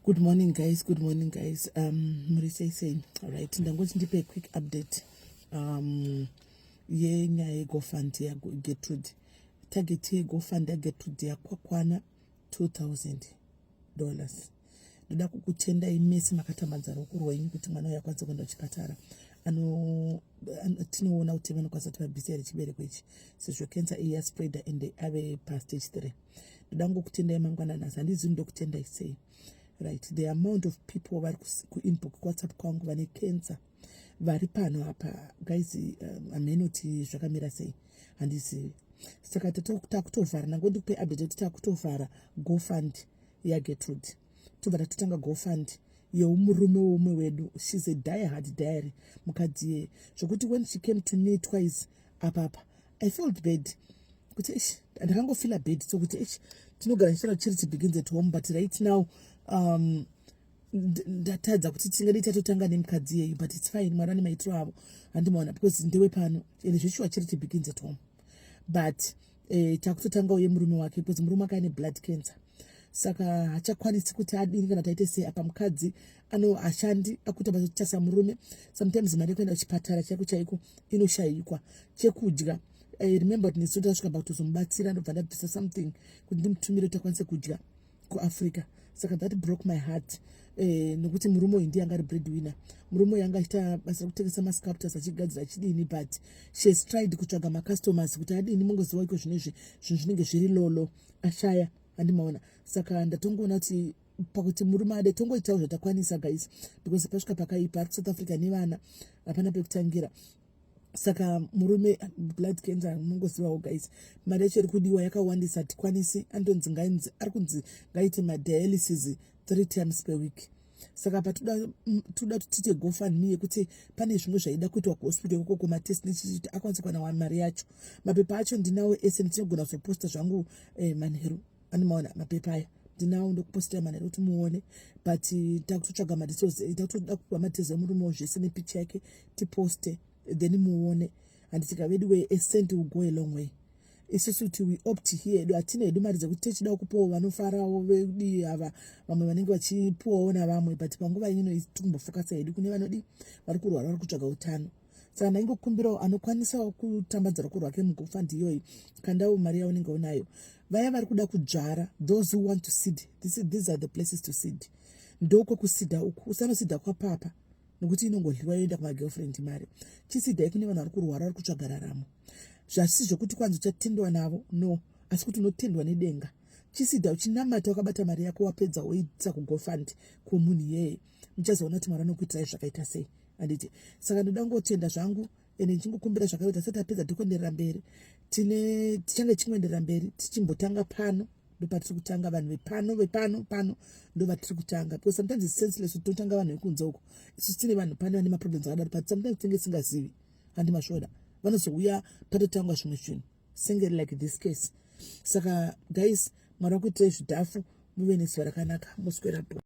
Good morning, guys. Say, all right. And I'm going to give a quick update. Ye go fund ya Gertrude. Target ye go fund ya Gertrude ya kwana $2,000. Ndoda kukutenda imesi makatambanzaro kurwenyu kuti mwana yakwanza kwenda kuchipatara. Tinoona kuti vanokwanisa kuti vabvise here chibereko ichi sezvo cancer iya spreader ende ave pastage 3. Ndoda ngokutendai mangwanani asi handizivi ndokutendai sei. Right, the amount of people vari kuinbox WhatsApp kwangu vane cancer vari pano apa guys, amenoti zvakamira sei handizivi. Saka takutovhara nango ndikupe update kuti takutovhara GoFund ya Gertrude. Tobva tatotanga GoFund yeumurume womwe wedu. She's a die-hard diary mukadzi zvokuti when she came to me twice apapa I felt bad kuti ndakangofila bad sokuti tinogara nchira charity begins at home, but right now ndatadza kuti tingadi tatotanga nemukadzi yeyu, but it's fine. Mwari ane maitiro avo handimaona because ndewe pano ende zveshuwa charity begins at home, but takutotanga uye murume wake because murume wake ane blood cancer. Saka hachakwanisi kuti adini kana taite sei apa mukadzi ashandi akuita basa kuchasa murume. Sometimes mari kuenda kuchipatara chako chaiko inoshayikwa chekudya. I remember kuti nesota svika pakutozomubatsira ndobva ndabvisa something kuti ndimutumire kuti akwanise kudya kuAfrica. Saka that broke my heart. Nokuti murume uyu ndiye anga ari breadwinner. Murume uyu anga achiita basa rekutengesa masculptures achigadzira achidini, but she has tried kutsvaga macustomers kuti adini mungoziva iko zvinezvi zvinhu zvinenge zviri lolo ashaya handimaona. Saka ndatongoona kuti pakuti murume ade tongoitawo zvatakwanisa guys, because pasvika pakaipa ari South Africa nevana hapana pekutangira. Saka murume blood cancer mungozivawo guys, mari yacho iri kudiwa yakawandisa hatikwanisi. Andonzi ngainzi ari kunzi ngaite madialysis 3 times per week. Saka patoda tutite GoFundMe yekuti pane zvimwe zvaida kuitwa kuhospital koko kumatest nechiti akwanisa kuwana mari yacho. Mapepa acho ndinawo ese nditinogona kuzoposta zvangu manheru animaona mapepa aya ndinawo ndokupostera manheru kuti muone, but takutotsvaga takutoda kupa matezo emurume zvese nepicha yake tiposte then muone. Handitika veduwee a cent will go a long way. Isusu kuti we opt here edu hatina edu mari dzekuti tichida kupawo vanofarawo vedi ava vamwe vanenge vachipuwawo navamwe, but panguva ino tikumbofokasa hedu kune vanodi vari kurwara vari kutsvaga utano. Saka ndaingokumbirawo anokwanisawo kutambadza ruoko rwake muGoFund iyoyi kandawo mari yavo unenge unayo. Vaya vari kuda kudzvara, those who want to seed, these are the places to seed. Ndoko kusidha uku usanosidha kwapapa nokuti inongodliwa yoenda kumagirlfriend mari. Chisidhai kune vanhu vari kurwara vari kutsvaga raramo. Zvasi zvokuti kwanza uchatendwa navo no, asi kuti unotendwa nedenga. Chisidha uchinamata wakabata mari yako wapedza woitsa kuGoFund kumunhu iyeye, muchazoona kuti Mwari anokuitirai zvakaita sei handiti. Saka ndoda ngotenda zvangu ende ndichingokumbira zvakaita sati tapedza tikuenderera mberi. Tichange chikuenderera mberi tichimbotanga pano ndopatiri kutanga vanhu vepano ndovatiri kutanga, because sometimes it's senseless kuti totanga vanhu vekunze uko. Isusu tine vanhu pane vane maproblems akadaro, but sometimes tinenge singazivi handimasvoda vanozouya patotangwa zvimwe zvinhu senge like this case. Saka guys, Mwari akuitirai zvidhafu muve nezuva rakanaka, muswerapo.